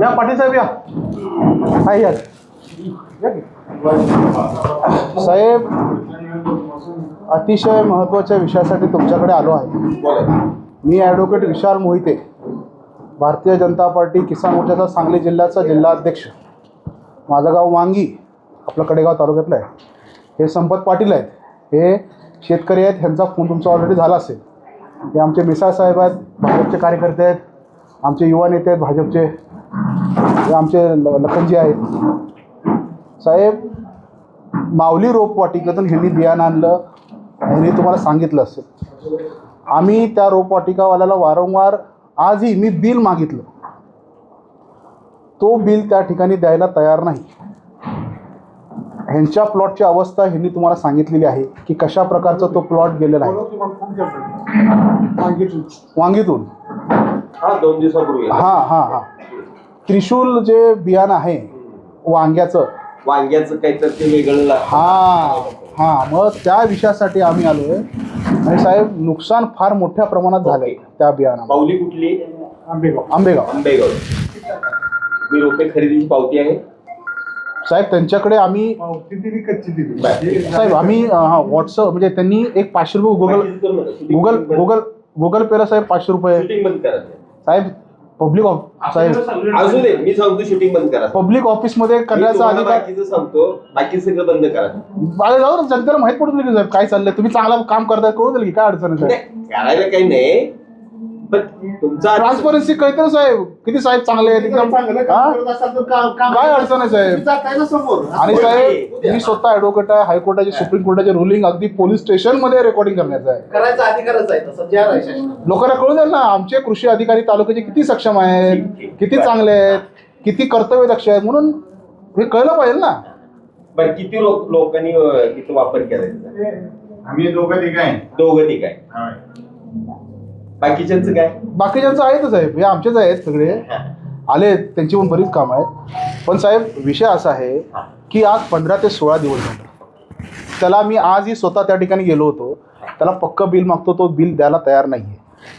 या पाटील साहेब या. हाय या साहेब, अतिशय महत्त्वाच्या विषयासाठी तुमच्याकडे आलो आहे. मी ॲडव्होकेट विशाल मोहिते, भारतीय जनता पार्टी किसान मोर्चाचा सांगली जिल्ह्याचा जिल्हाध्यक्ष. माझं गाव वांगी, आपलं कडेगाव तालुक्यातलं आहे. हे संपत पाटील आहेत, हे शेतकरी आहेत. ह्यांचा फोन तुमचा ऑलरेडी झाला असेल. हे आमचे मिसाळ साहेब आहेत, भाजपचे कार्यकर्ते आहेत. आमचे युवा नेते आहेत भाजपचे. हे आमचे लखनजी आहेत. साहेब, माऊली रोपवाटिकेतून ह्यांनी बियाणं आणलं, ह्यांनी तुम्हाला सांगितलं असेल. आम्ही त्या रोपवाटिकावाल्याला वारंवार, आजही मी बिल मागितलं, तो बिल त्या ठिकाणी द्यायला तयार नाही. ह्यांच्या प्लॉटची अवस्था ह्यांनी तुम्हाला सांगितलेली आहे की कशा प्रकारचा तो प्लॉट गेलेला आहे. वांगीतून 2 दिवसापूर्वी. हां त्रिशूल जे बियाणं आहे वांग्याचं काहीतरी ते वेगळं. हां मग त्या विषयासाठी आम्ही आलोय. आणि साहेब, नुकसान फार मोठ्या प्रमाणात झालंय त्या बियाणा. पावली कुठली? आंबेगाव. मी रोपे खरेदीची पावती आहे साहेब. त्यांच्याकडे आम्ही साहेब आम्ही व्हॉट्सअप, म्हणजे त्यांनी एक 500 रुपये गुगल पेला साहेब 500 रुपये साहेब पब्लिक साहेब असू दे. मी सांगतो शूटिंग बंद करा. पब्लिक ऑफिसमध्ये करण्याचा अधिकार. बाकीचं सांगतो, बाकी सगळं बंद करा. मला जाऊ जनतेला माहित पडून की साहेब काय चाललंय. तुम्ही चांगला काम करताय, कळून जाईल की काय अडचण आहे साहेब. करायला काही नाही, पण तुमचा ट्रान्सपरन्सी कळतं ना साहेब. किती साहेब चांगले आहेत एकदम. काय अडचण आहे साहेब. आणि साहेब, मी स्वतः ॲडव्होकेट आहे. हायकोर्टाचे, सुप्रीम कोर्टाचे रुलिंग अगदी पोलीस स्टेशनमध्ये रेकॉर्डिंग करण्याचं आहे. करायचा अधिकारच आहे तसं. लोकांना कळून जाईल ना आमचे कृषी अधिकारी तालुक्याचे किती सक्षम आहेत, किती चांगले आहेत, किती कर्तव्यदक्ष आहेत. म्हणून हे कळलं पाहिजे ना. बरं, किती लोकांनी तिथं वापर केला? आम्ही दोघं ठीक आहे. बाकीच्यांचं काय? बाकीच्यांचं आहेतच साहेब, हे आमचेच आहेत सगळे. आले, त्यांची पण बरीच कामं आहेत. पण साहेब, विषय असा आहे की आज 15 ते 16 दिवस झाले. त्याला मी आजही स्वतः त्या ठिकाणी गेलो होतो. त्याला पक्कं बिल मागतो, तो बिल द्यायला तयार नाही आहे.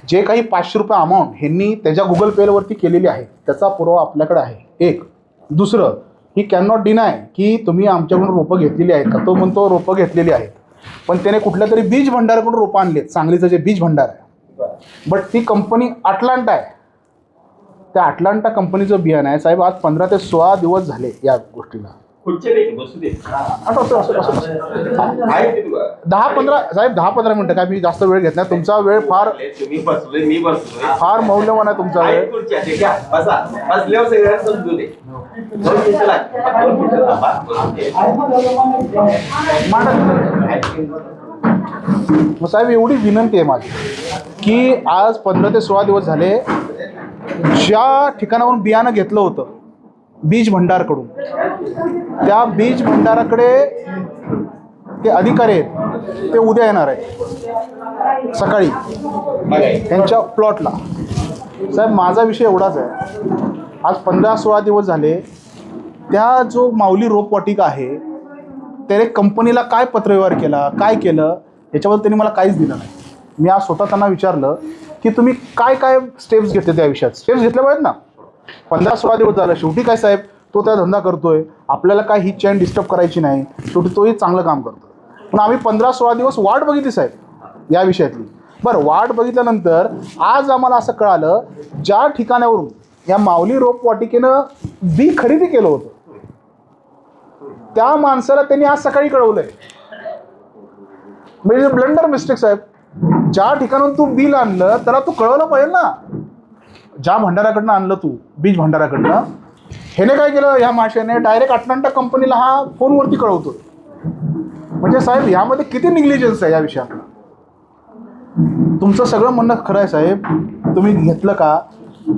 जे काही 500 रुपये अमाऊंट ह्यांनी त्याच्या गुगल पेवरती केलेली आहे त्याचा पुरावा आपल्याकडे आहे. एक. दुसरं, ही कॅन नॉट डिनाय की तुम्ही आमच्याकडून रोपं घेतलेली आहेत का. तो म्हणतो रोपं घेतलेली आहेत, पण त्याने कुठल्या तरी बीज भंडाराकडून रोपं आणली आहेत. सांगलीचं जे बीज भंडार आहे, बट ती कंपनी अटलांटा आहे. त्या अटलांटा कंपनीचं बियाणं आहे साहेब. आज 15 ते 16 दिवस झाले या गोष्टीला. 10-15 मिनिटं काय, मी जास्त वेळ घेत नाही. तुमचा वेळ फार मौल्यवान आहे. तुमचा वेळ मग साहेब, एवढी विनंती आहे माझी की आज 15 ते 16 दिवस झाले, ज्या ठिकाणावरून बियाणं घेतलं होतं बीज भंडारकडून, त्या बीज भंडाराकडे ते अधिकारी आहेत, ते उद्या येणार आहेत सकाळी त्यांच्या प्लॉटला. साहेब, माझा विषय एवढाच आहे. आज 15-16 दिवस झाले, त्या जो माऊली रोपवाटिका आहे त्याने कंपनीला काय पत्रव्यवहार केला, काय केलं, याच्याबद्दल त्यांनी मला काहीच दिलं नाही. मी आज स्वतः त्यांना विचारलं की तुम्ही काय काय स्टेप्स घेतले त्या विषयात. स्टेप्स घेतल्या पाहिजेत ना. 15-16 दिवस झालं. शेवटी काय साहेब, तो त्या धंदा करतोय, आपल्याला काय ही चेन डिस्टर्ब करायची नाही. शेवटी तोही चांगलं काम करतो. पण आम्ही 15-16 दिवस वाट बघितली साहेब या विषयातली. बरं, वाट बघितल्यानंतर आज आम्हाला असं कळालं, ज्या ठिकाणावरून या माऊली रोपवाटिकेनं बी खरेदी केलं होतं त्या माणसाला त्यांनी आज सकाळी कळवलंय. म्हणजे ब्लंडर मिस्टेक साहेब. ज्या ठिकाणून तू बिल आणलं त्याला तू कळवलं पाहिजे ना. ज्या भंडाराकडनं आणलं तू, बीज भंडाराकडनं, ह्याने काय केलं, ह्या माशाने डायरेक्ट अटलांटा कंपनीला हा फोनवरती कळवतो. म्हणजे साहेब, यामध्ये किती निग्लिजन्स आहे या विषयात. तुमचं सगळं म्हणणं खरं आहे साहेब. तुम्ही घेतलं का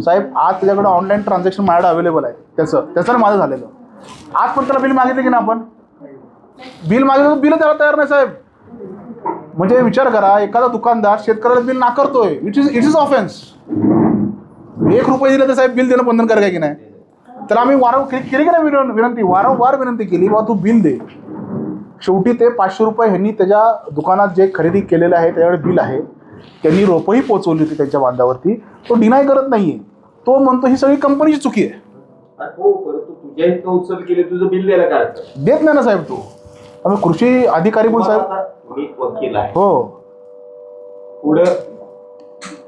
साहेब. आज त्याच्याकडं ऑनलाईन ट्रान्झॅक्शन माझ्याकडे अवेलेबल आहे. त्याचं माझं झालेलं. आज पण त्याला बिल मागितलं की ना आपण. बिल मागितलं, बिल द्यायला तयार नाही साहेब. म्हणजे विचार करा, एखादा दुकानदार शेतकऱ्याला बिल नाकारतोय. It is offence. 1 रुपये दिलं तर साहेब बिल देणं बंधनकारक आहे की नाही. तर आम्ही केली की नाही विनंती, वारंवार विनंती केली, बाबा तू बिल दे. शेवटी ते 500 रुपये ह्यांनी त्याच्या दुकानात जे खरेदी केलेलं आहे त्याच्याकडे बिल आहे. त्यांनी रोपंही पोचवली होती त्यांच्या बांधावरती. तो डिनाय करत नाही आहे. तो म्हणतो ही सगळी कंपनीची चुकी आहे. हो परंतु तुझ्या इथं उचल केली तुझं बिल द्यायला काय अडचण? देत नाही ना साहेब तू. आम्ही कृषी अधिकारी म्हणून साहेब. आता मी वकील आहे. हो पुढं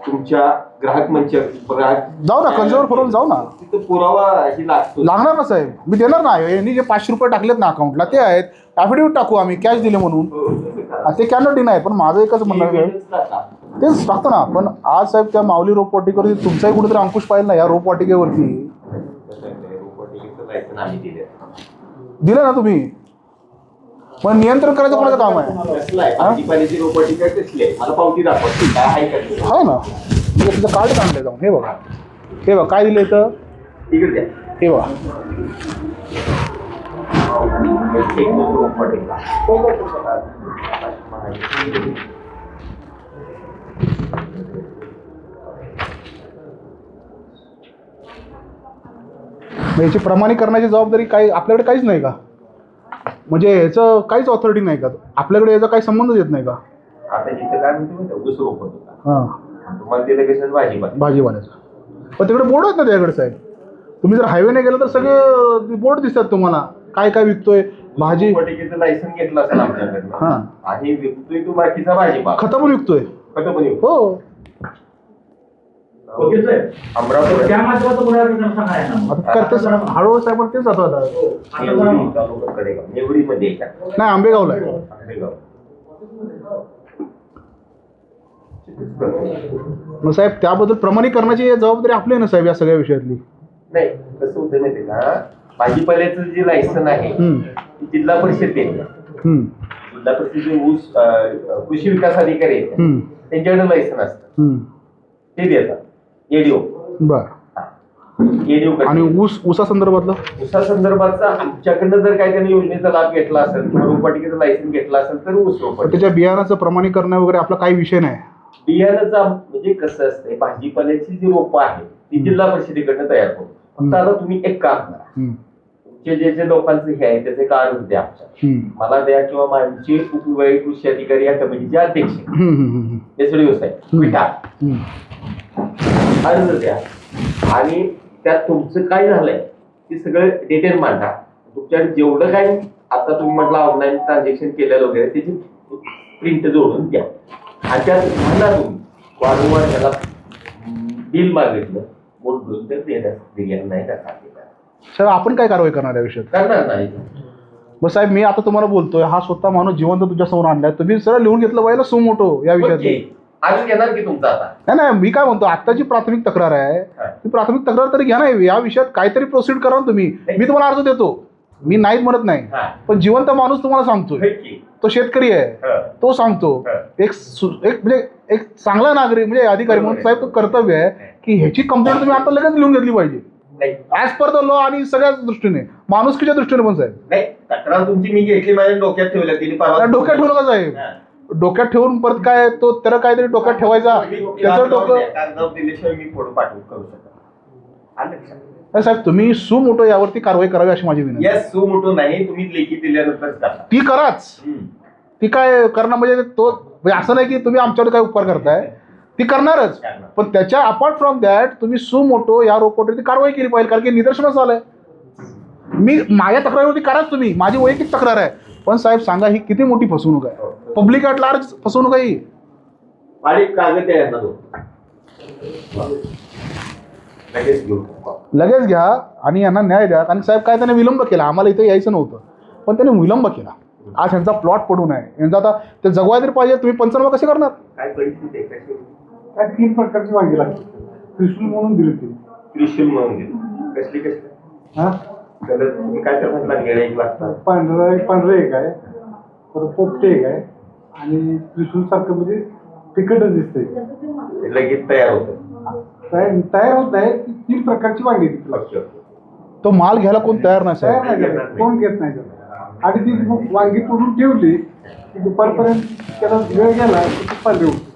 तुमच्या ग्राहक मंच ग्राहक जाऊ ना, कंझ्युमर फोरम जाऊ ना. तिथं पुरावा ही लागतो. लागणार ना साहेब, मी देणार ना. यांनी जे 500 रुपये टाकलेत ना अकाउंटला ते आहेत. ॲफिडेविट टाकू आम्ही, कॅश दिले म्हणून. हो, तसं करा. ते कॅनॉट डिनाय. पण माझं एकच म्हणणं आहे, Evidence टाका. तेच टाकतो ना. पण आज साहेब त्या माऊली रोपवाटिकेवरती तुमचाही कुठेतरी अंकुश पाहिजे ना, या रोपवाटिकेवरती. कसं आहे, रोपवाटिकेचं लायसन आम्ही दिले. दिलं ना तुम्ही, मग नियंत्रण करायचं कोणाचं काम आहे? कसलं आहे भाजीपाल्याची रोपवाटिका कसली आहे? मला पावती दाखवा काय आहे का ते? हो ना, मी तुझं कार्ड आणलंय जाऊन. हे बघा, हे बघा काय दिलं इथं. तिकडे द्या. हे बघा, एक रोपवाटिका. मग याची प्रमाणीकरणाची जबाबदारी काही आपल्याकडे काहीच नाही का? म्हणजे याचं काहीच ऑथॉरिटी नाही का? आपल्याकडे याचा काही संबंधच येत नाही का? आता इथं काय म्हणतो माहिती आहे? ऊस रोपत होता. हां, तुम्हाला दिलं कसं भाजीपाला. भाजीपाल्याचं. पण तिकडे बोर्ड आहेत ना त्याच्याकडे साहेब. तुम्ही जर हायवेने गेलं तर सगळे बोर्ड दिसतात तुम्हाला, काय काय विकतोय. भाजी रोपवाटिकेचं लायसन घेतलं असेल आमच्याकडनं. हां, आणि विकतोय तू बाकीचा भाजीपाला. खतं पण विकतोय. खतं पण विकतो. हो, ओके साहेब. अमरावती त्या माध्यमातून मुलाखतीत सांगा ना. आता करते हळूहळू साहेब, पण तेच जातो आता. निवडीमध्ये आहे का? नाही, आंबेगावला आहे. आंबेगाव. मग साहेब त्याबद्दल प्रमाणीकरणाची जबाबदारी आपली आहे ना साहेब या सगळ्या विषयातली. नाही कसं होतं माहिती आहे का, भाजीपाल्याचं जे लायसन आहे ते जिल्हा परिषद देते. जिल्हा परिषद जे ऊस कृषी विकास अधिकारी आहेत त्यांच्याकडे लायसन असतं, ते देतात. एडीओ. बर. एडीओ आणि ऊसा संदर्भातलं ऊसा संदर्भाचा आमच्याकडनं जर काय त्यांनी योजनेचा लाभ घेतला असेल किंवा रोपवाटिकेचं लायसन घेतला असेल तर ऊस रोपवाटिका. त्याच्या बियाणाचं प्रमाणीकरण वगैरे आपला काही विषय नाही. बियाणाचा म्हणजे कसं असतंय, भाजीपाल्याची जी रोपं आहेत ती जिल्हा परिषदेकडनं तयार करतो. फक्त आता तुम्ही एक काम करा, तुमचे जे जे लोकांचं हे आहे त्याचे कार्ड द्या आमच्या, मला द्या किंवा माझे उपविभागीय कृषी अधिकारी या कमिटीचे अध्यक्ष एसडीओ साहेब विटा अर्ज द्या. आणि त्यात तुमचं काय झालंय ते सगळं डिटेल मांडा. तुमच्याकडे जेवढं काय आता तुम्ही म्हटलं ऑनलाईन ट्रान्झॅक्शन केलेलं वगैरे त्याची प्रिंट जोडून द्या. आणि त्यात म्हणा तुम्ही वारंवार त्याला बिल मागितलं बोलून तर देण्यास नाही का साहेब, आपण काय कारवाई करणार या विषयात? करणार नाही. मग साहेब मी आता तुम्हाला बोलतोय, हा स्वतः माणूस जिवंत तुमच्या समोर आणलाय, तुम्ही सरळ लिहून घेतलं पाहिजे सुमोटो या विषयात. आज घेणार की तुमचा आता? नाही नाही, मी काय म्हणतो, आत्ताची प्राथमिक तक्रार आहे, ती प्राथमिक तक्रार तरी घ्या. नाही या विषयात काहीतरी प्रोसीड करा ना तुम्ही. मी तुम्हाला अर्ज देतो, मी नाहीच म्हणत नाही, पण जिवंत माणूस तुम्हाला सांगतोय, तो शेतकरी आहे, तो सांगतो. एक म्हणजे एक चांगला नागरिक म्हणजे अधिकारी म्हणून साहेब तो कर्तव्य आहे की ह्याची कंप्लेंट तुम्ही आता लगेच लिहून घेतली पाहिजे. ऍज पर द लॉ आणि सगळ्याच दृष्टीने, माणुसकीच्या दृष्टीने पण साहेब. नाही तक्रार तुमची मी घेतली, माझ्या डोक्यात ठेवल्या तिने परवा. डोक्यात ठेवू नका साहेब, डोक्यात ठेवून परत काय तो त्याला काहीतरी डोक्यात ठेवायचा, त्याचं डोकं. दिल्याशिवाय मी फोटो पाठवून करू शकतो. साहेब तुम्ही सुमोटो यावरती कारवाई करावी अशी माझी विनंती. येस, सुमोटो नाही, तुम्ही लेखी दिल्यानंतर ती कराच. ती काय करणार म्हणजे तो म्हणजे असं नाही की तुम्ही आमच्याकडे काय उपकार करताय, ती करणारच. पण त्याच्या अपार्ट फ्रॉम दॅट तुम्ही सुमोटो या रोपवाटिकेवरती कारवाई केली पाहिजे, कारण की निदर्शनास आलंय. मी माझ्या तक्रारीवरती कराच तुम्ही, माझी वैयक्तिक तक्रार आहे. पण साहेब सांगा, ही किती मोठी फसवणूक आहे, पब्लिक ॲट लार्ज फसवणूक आहे ही. कागद आहे ना तो लगेच घ्या आणि यांना न्याय द्या. कारण साहेब काय त्याने विलंब केला, आम्हाला इथे यायचं नव्हतं पण त्याने विलंब केला. आज यांचा प्लॉट पडून आहे, यांचा आता ते जगवाय तरी पाहिजे. तुम्ही पंचनामा कसे करणार? काय परिस्थिती आहे कशी? काय 3 प्रकारची वांगी लागते, त्रिशूल म्हणून दिली ती. त्रिशूल म्हणून दिली. कसली कसली? हा, तर तुम्ही काय करणार लागेल? एक लागतात पांढरं एक आहे, परत पोपटे एक आहे आणि त्रिशूल सारखं म्हणजे तिखटच दिसतंय. लगेच तयार होतं. तयार होत आहे. 3 प्रकारची वांगी तिथे. तो माल घ्यायला कोण तयार नाही तयार साहेब. नाही झालं, कोण घेत नाही झालं. आणि ती वांगी तोडून ठेवली की दुपारपर्यंत त्याला वेळ गेला की ती पांढरी होती.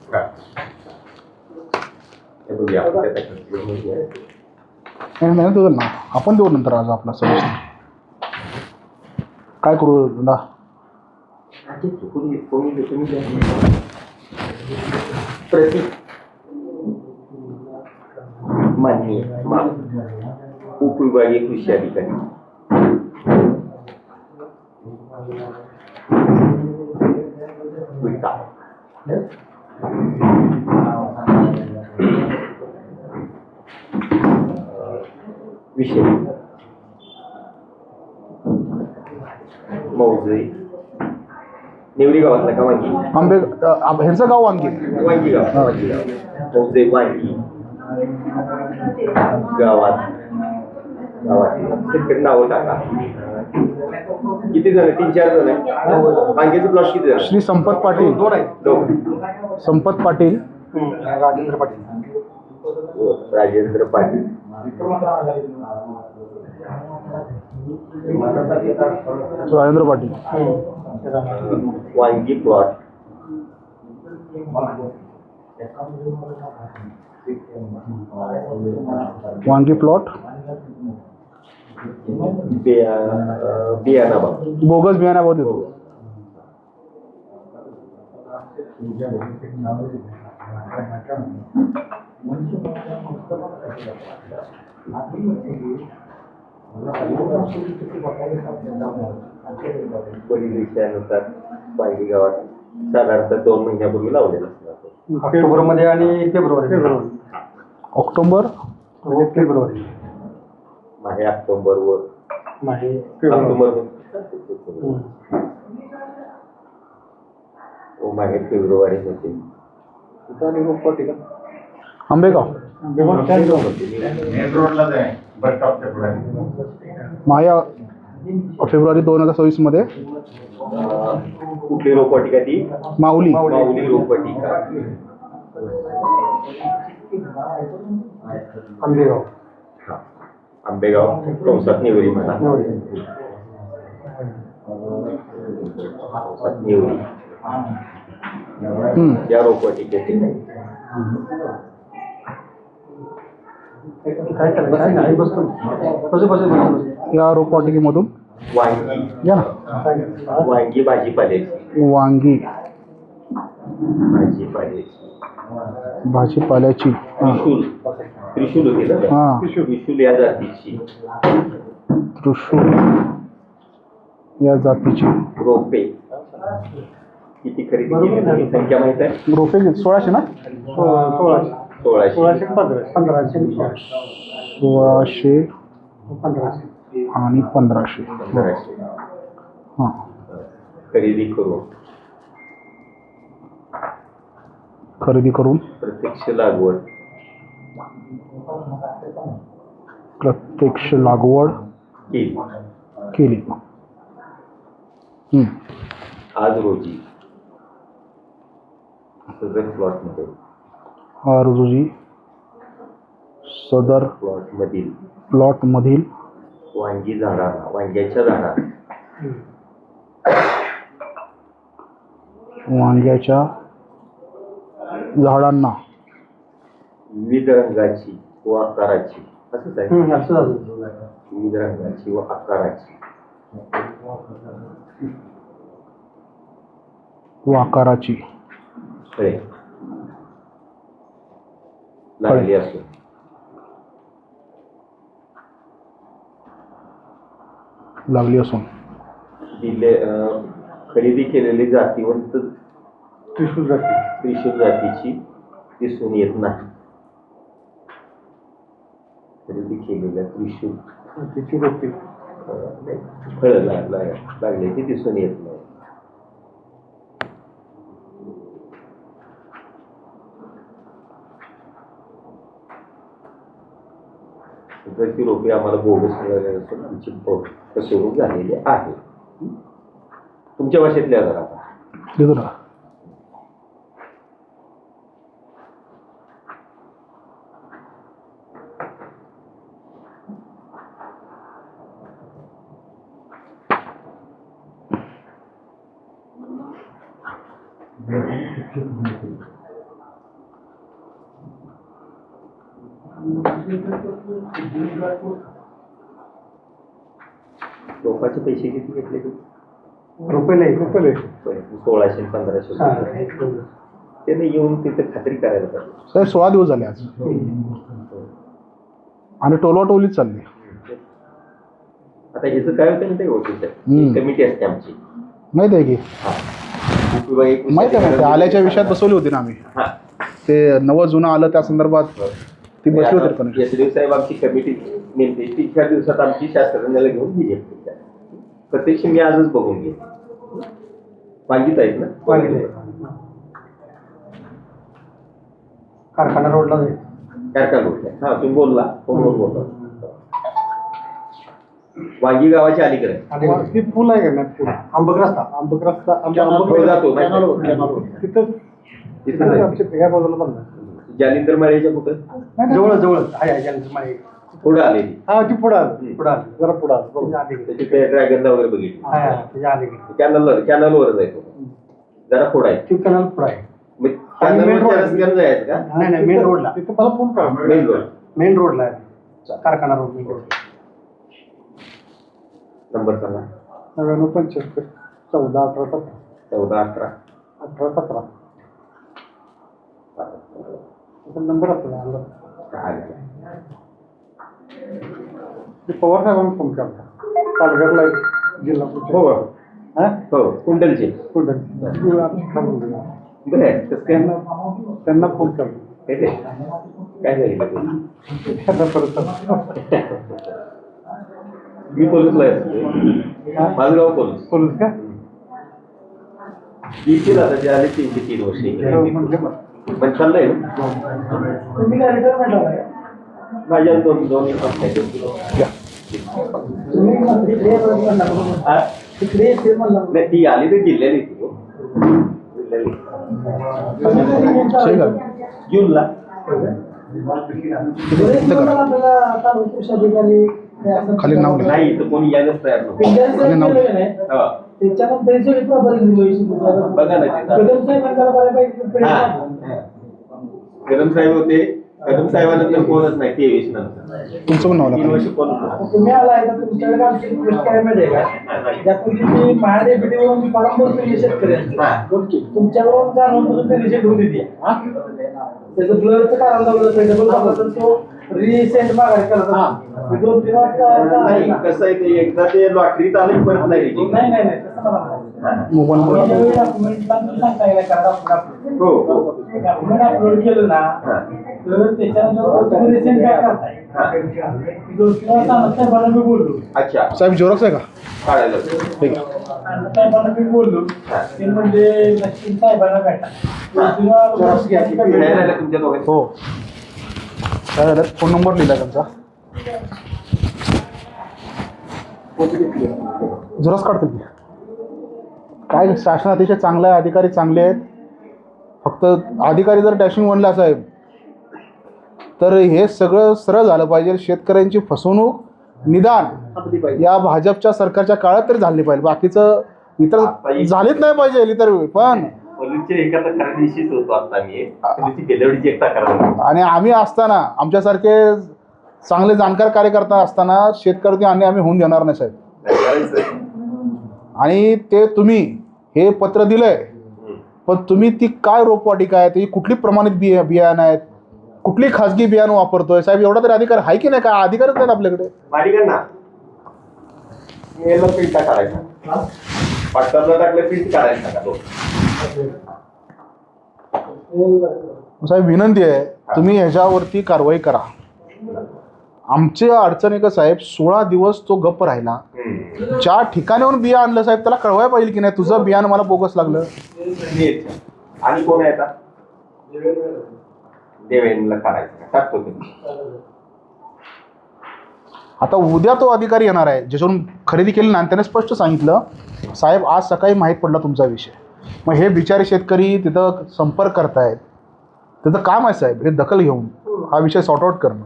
नाही तो ना, आपण देऊ नंतर आज आपला सविस्तर. काय करू ना, मान्य उपविभागीय कृषी अधिकारी. विटा. विषय मौजे नेवरी गावातला का वांगी ह्यांचं गाव वांगी. वांगी गाव मौजे वांगी गावात शेतकरी नावं टाका. किती जण 3-4 जण आहे. वांग्याचे प्लॉट किती जण? श्री संपत पाटील. संपत पाटील. राजेंद्र पाटील. राजेंद्र पाटील. राजेंद्र पाटील. वांगी प्लॉट वांगी प्लॉट बियाणा बोगस बियाण्याबाबत देतो. परिवेशानुसार वांगी गावात साधारणतः 2 महिन्यापूर्वी लावलेलं असतं. ऑक्टोबर मध्ये आणि फेब्रुवारी. October February. माहे ऑक्टोबर वर माहे फेब्रुवारी मध्ये आंबेगाव. मेन रोडलाच आहे बस स्टॉपच्या पुढे. माया फेब्रुवारी 2024 मध्ये कुठली रोपवाटिका ती? माऊली. माऊली रोपवाटिका. आंबेगाव. आंबेगाव कंसात नेवरी म्हणा. नेवरी या रोपवाटिकेची या रोपवाटिकेमधून वांगी या ना. वांगी भाजीपाल्याची. वांगी भाजीपाल्याची भाजीपाल्याची. त्रिशूल होती ना. हा. त्रिशूल या जातीची त्रिशूल या जातीची रोपे. किती खरेदी केली तुम्ही? संख्या माहित आहे? रोपे 1600 ना. 1600. 1600 आणि 1500. 1500 हां. खरेदी करून प्रत्यक्ष लागवड केली. आज रोजी सदर प्लॉट मधील वांग्याच्या झाडांना विविध रंगाची व आकाराची फळे लागली असून खरेदी केलेली जातीवंत त्रिशूल जातीची दिसून येत नाही. खरेदी केलेल्या त्रिशूल फळं लागल्याची दिसून येत नाही. ती रोपे आम्हाला बोगस मिळाले असून आमची फसवणूक झालेली आहे. तुमच्या भाषेतल्या जरा देतो ना. रोपाचे पैसे किती घेतले? रुपये 1600-1500. त्याने येऊन तिथे खात्री करायला पाहिजे. साहेब 16 दिवस झाले आज आणि टोलवाटोलीच चालली. आता ह्याचं काय होतं ना ते हम्म. कमिटी असते आमची. माहिती आहे की उपविभागीय कृषी माहिती आहे माहिती आहे. आल्याच्या विषयात बसवली होती ना आम्ही हा. ते नवं जुनं आलं त्या संदर्भात ती बसली होती पण यशदेव साहेब आमची कमिटी नेमते 3-4 दिवसात आमची शास्त्रज्ञाला घेऊन विजिट प्रत्यक्ष मी आजच बघून घे वांगीत आहेत ना कारखाना रोडला जाईल. कारखाना रोडला. हा तुम्ही बोलला फोनवर बोलला वांगी गावाच्या अलीकडे आणि ती पूल आहे का नाही पूल आंबक रस्ता हो, जातो तिथं तिथं आमच्या ह्या बाजूला बनला जालिंदर माळेच्या कुठं जवळ आहे ज्यांचं माहिती पुढे आलेली हा ती पुढं आलं जरा पुढं आलं बरोबर त्याची ते ड्रॅगनला वगैरे बघितली त्याच्या अलीकडे कॅनलवर जायचो जरा पुढे आहे ती कॅनल पुढं आहे. मग कॅनलवरच्या रस्त्यानं जायचं का नाही मेन रोडला तिथं मला फोन करा मेन रोड मेन रोडला आहे कारखाना रोड मेन रोड नंबर सांगा 9975 14 18 17 14-18 18 17 नंबर असतो ते पवार साहेबांना फोन करता पालघरला जिल्हा हो हा हो कुंडलचे कुठं बरं कसं काय त्यांना फोन करतो हे ते. काय झालं मी पोलीसला आहे माझं गाव पोलीस पोलीस का इथे झालं जे आले 3 ते 3 वर्ष पण चाललंय ना तुम्ही काय रिटर्न म्हटलं माझ्या दोन तिकडे नाही ती आली तर जिल्ह्याने सही का जूनला खाली नाव लिहा. नाही तर कोणी यायलाच तयार नव्हतं खाली नाव लिहा. हा. बघा ना तिथं हा. कदम साहेब होते कदम साहेबांनंतर कोणच नाही 23 नंतर तुमचं पण नाव 3 लिहा. वर्ष कोण नव्हतं. तुम्ही आलाय तर तुमच्याकडे आमची रिक्वेस्ट काय माहिती आहे का ज्यातून तुम्ही महाडेबिटीवरून मी फॉर्म भरतो शेतकऱ्यांचं तुमच्याकडून जाणून ते रिजेक्ट होऊन देते त्याचं ब्लरचं कारण लावलं तर तो रिसेंट माघारी करतात 2-3 नाही वाजता कसं आहे ते एकदा ते लॉटरीत आले परत नाही reject. नाही तसं मला नाही. मोबाईल वर. ज्यावेळी डॉक्युमेंटला तुम्ही सांगता येईल कारण हो हो डॉक्युमेंट अपलोड केलं ना हा. तर त्याच्यानंतर तुम्ही रिसेंट काय करताय हा. 2-3 वाजता साहेबांना मी बोललो अच्छा साहेब जोरक्स आहे का काढायला ठीक आहे साहेबांना मी बोललो ते म्हणजे नक्की साहेबांना भेटा नाही राहिलं तुमच्या दोघांचं हो काय झालं फोन नंबर लिहिला त्यांचा झुरस काढतील की काय शासन अतिशय चांगलं आहे अधिकारी चांगले आहेत फक्त अधिकारी जर डॅशिंग म्हणला साहेब तर हे सगळं सरळ झालं पाहिजे शेतकऱ्यांची फसवणूक निदान या भाजपच्या सरकारच्या काळात तरी झाली पाहिजे बाकीचं इतर झालीच नाही पाहिजे इतर पण पोलीसच्या एका तक्रार दिवशीच होतो आता मी पोलीसची गेल्यावडीची एक तक्रार आणि आम्ही असताना आमच्यासारखे चांगले जाणकार कार्यकर्ता असताना शेतकरी अन्याय आम्ही होऊन देणार नाही साहेब आणि ते तुम्ही हे पत्र दिलंय पण तुम्ही ती काय रोपवाटिका आहे ती कुठली प्रमाणित बियाणं आहेत कुठली खाजगी बियाणं वापरतोय साहेब एवढा तरी अधिकार आहे की नाही काय अधिकारच नाहीत आपल्याकडे बारीकांना याला प्रिंट काढायचा पटकनला टाकलं प्रिंट काढायचा का तो साहेब विनंती आहे तुम्ही ह्याच्यावरती कारवाई करा आमची अडचण आहे का साहेब 16 दिवस तो गप्प राहिला ज्या ठिकाणाहून बिया आणलं साहेब त्याला कळवायला पाहिजे की नाही तुझं बियाणं मला बोगस लागलं आणि कोण आहे आता देवेंद्रला काढायचं टाकतो तुम्ही आता उद्या तो अधिकारी येणार आहे ज्याच्यावरून खरेदी केली ना त्याने स्पष्ट सांगितलं साहेब आज सकाळी माहीत पडला तुमचा विषय मग हे बिचारे शेतकरी तिथं संपर्क करतायत त्याचं काम आहे साहेब हे दखल घेऊन हा विषय सॉर्ट आऊट करणं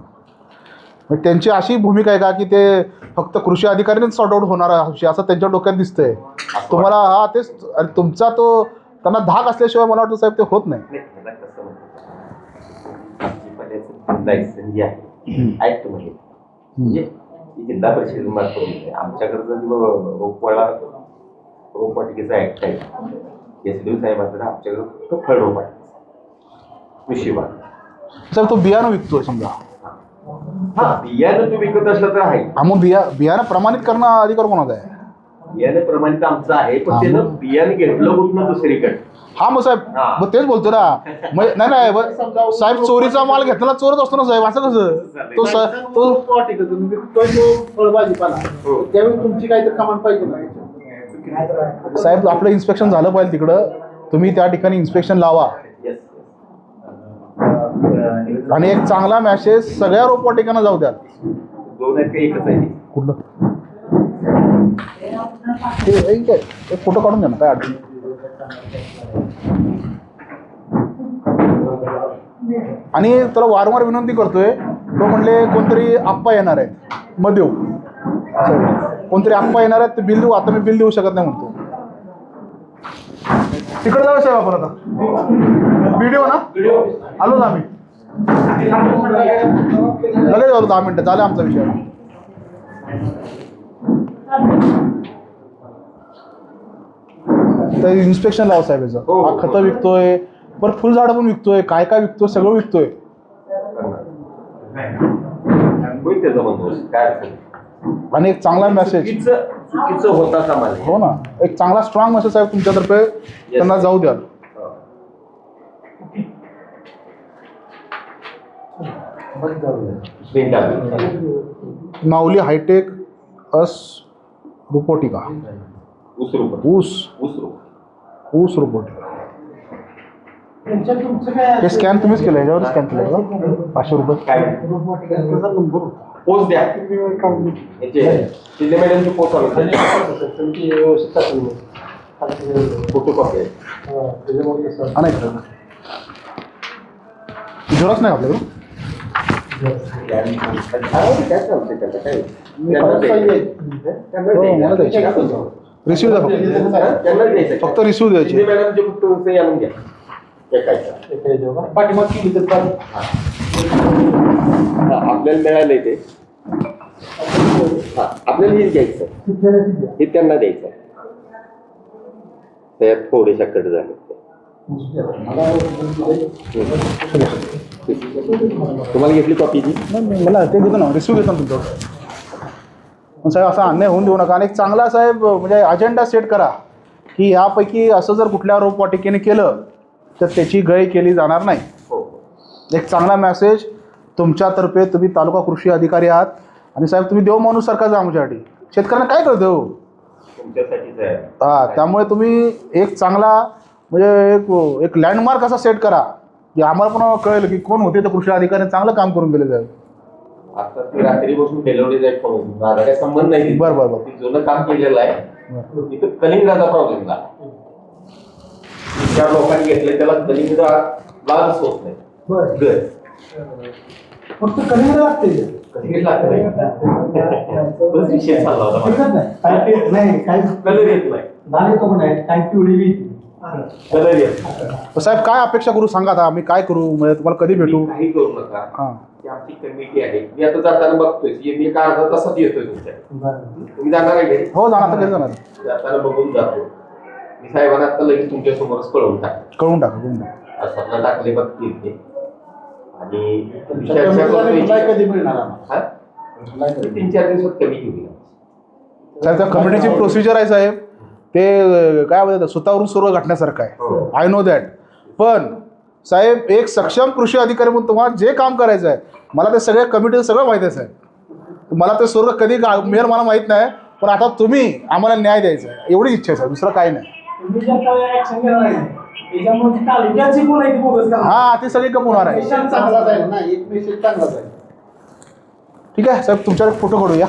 मग त्यांची अशी भूमिका आहे का की ते फक्त कृषी अधिकाऱ्यांनीच सॉर्ट आऊट होणार हा विषय असं त्यांच्या डोक्यात दिसतंय तुम्हाला हा तेच आणि तुमचा तो त्यांना धाक असल्याशिवाय मला वाटतं साहेब ते होत नाही लायसन जी आहे ऐकतो म्हणजे जिल्हा परिषद मार्फत आमच्याकडे जर रोपवाटिकेचा ऍक्ट आहे यशदेव साहेबांकडे आमच्याकडे फक्त फळ रोपवाटिकेचा कृषी विभाग साहेब तो बियाणं विकतोय समजा हा बियाणं तुम्ही विकत असलं तर आहे. हा मग बियाणं प्रमाणित करणं अधिकार कोणाचा आहे? बियाणं प्रमाणित आमचं आहे, पण त्यानं बियाणं घेतलं कुठनं दुसरीकडे. हा मग साहेब हा. मग तेच बोलतो ना. मग नाही साहेब चोरीचा माल घेतलेला चोरच असतो ना साहेब, असं कसं तो फळभाजीपाला हो. त्यावेळी तुमची काहीतरी कमांड पाहिजे ना. साहेब आपलं इन्स्पेक्शन झालं पाहिजे तिकडं, तुम्ही त्या ठिकाणी इन्स्पेक्शन लावा Yes. आणि एक चांगला मॅसेज सगळ्या रोपवाटिकांना जाऊ द्या. दोन आहेत का एकच आहे? कुठलं एक फोटो काढून द्या ना, काय अडचण. आणि त्याला वारंवार विनंती करतोय, तो म्हणले कोणतरी आप्पा येणार आहे मग देऊ, कोणतरी आप्पा येणार आहेत ते बिल देऊ, आता मी बिल देऊ शकत नाही म्हणतो. तिकडे जाऊ साहेब आपण आता व्हिडिओ ना आलो ना आम्ही लगेच आलो 10 मिनिटं झालं आमचा विषय. तर इन्स्पेक्शन लाव साहेब याचं. हो, हा हो. खतं विकतोय, बरं फुलझाडं पण विकतोय, काय काय विकतोय सगळं विकतोय. होईल त्याचा बंदोबस्त, काय अडचण नाही. आणि एक चांगला मेसेज, चुकीचं होता कामा नये. हो ना, एक चांगला स्ट्रॉंग मेसेज साहेब तुमच्यातर्फे त्यांना जाऊ द्या. माऊली हायटेक अस रोबोटिका ऊस रुपये. ऊस रोबोटिका. त्यांच्यात तुमचं काय हे स्कॅन तुम्हीच केलं, याच्यावर स्कॅन केलं का? 500 रुपये. काय पोच द्या. शिंदे मॅडमची पोच आली. फोटो कॉपी आहे. हा नाही खरं झेरॉक्स नाही आपल्याकडं. काय चालतंय त्याला, काय? हो, मला द्यायची. रिसिव्ह द्या फक्त. त्यांना द्यायचं. फक्त रिसिव्ह द्यायची. शिंदे मॅडमचे फक्त सही आणून घ्या. पाठीमाग केली तर चालेल. आपल्याला मिळालंय ते. आपल्याला हेच घ्यायचं, हे त्यांना द्यायचं. त्यात थोडेशा कट झाले. तुम्हाला घेतली कॉपी ती? नाही, मला ते देतो ना, रिसिव्ह घेतो ना तुमच्याकडं. पण साहेब असा अन्याय होऊन देऊ नका. आणि एक चांगला साहेब म्हणजे अजेंडा सेट करा की यापैकी असं जर कुठल्या रोपवाटिकेने केलं तर त्याची गय केली जाणार नाही. एक चांगला मेसेज तुमच्यातर्फे. तुम्ही तालुका कृषी अधिकारी आहात आणि साहेब तुम्ही देव माणूस सारखा जा आमच्यासाठी. शेतकऱ्यांना काय करतो तुमच्यासाठीच आहे. हां, त्यामुळे तुम्ही एक चांगला म्हणजे एक लँडमार्क असा सेट करा की आम्हाला पण कळेल की कोण होते तर कृषी अधिकारी चांगलं काम करून गेले साहेब. आता ती रात्री बसून डेलिव्हरी जाईल म्हणून माझा काही संबंध नाही. बरं. ती जुनं काम केलेलं आहे. तिथं कलिंगडाचा प्रॉब्लेम झाला. 4 लोकांनी घेतले, त्याला कलिंगडा लागच होत नाही. बरं. फक्त कलिंगड लागते. कलिंगड लागत तोच विषय चालला होता माझा. नाही काय कलर येत नाही. झाले तो पण आहे काय पिवळी कलर येत नाही. साहेब काय अपेक्षा करू सांगा आता, आम्ही काय करू म्हणजे तुम्हाला कधी भेटू? काही करू नका. हां, ती आमची कमिटी आहे. मी आता जाताना बघतोय, मी एका अर्धा तासात येतोय तुमच्या. तुम्ही जाणार आहे घरी? हो जाणार, आता कधी जाणार? जाताना बघून जातो. मी साहेबांना आता लगेच तुमच्या समोरच कळवून टाकतो. कळून टाका. स्वप्न टाकले बघतील ते. आणि कधी मिळणार हा? 3-4 दिवसात कमी घेऊया. साहेब त्या कमिटीची प्रोसिजर आहे साहेब, ते काय बोलतात स्वतःवरून सर्व गाठण्यासारखं आहे. I know that. पण साहेब एक सक्षम कृषी अधिकारी म्हणून तुम्हाला जे काम करायचं आहे, मला ते सगळ्या कमिटीचं सगळं माहिती आहे साहेब. मला ते सर्व कधी मिळेल मला माहीत नाही, पण आता तुम्ही आम्हाला न्याय द्यायचा आहे एवढी इच्छा आहे साहेब, दुसरं काही नाही. हां, ती सगळी कमवणार आहे. ठीक आहे साहेब, तुमच्याकडे फोटो काढूया.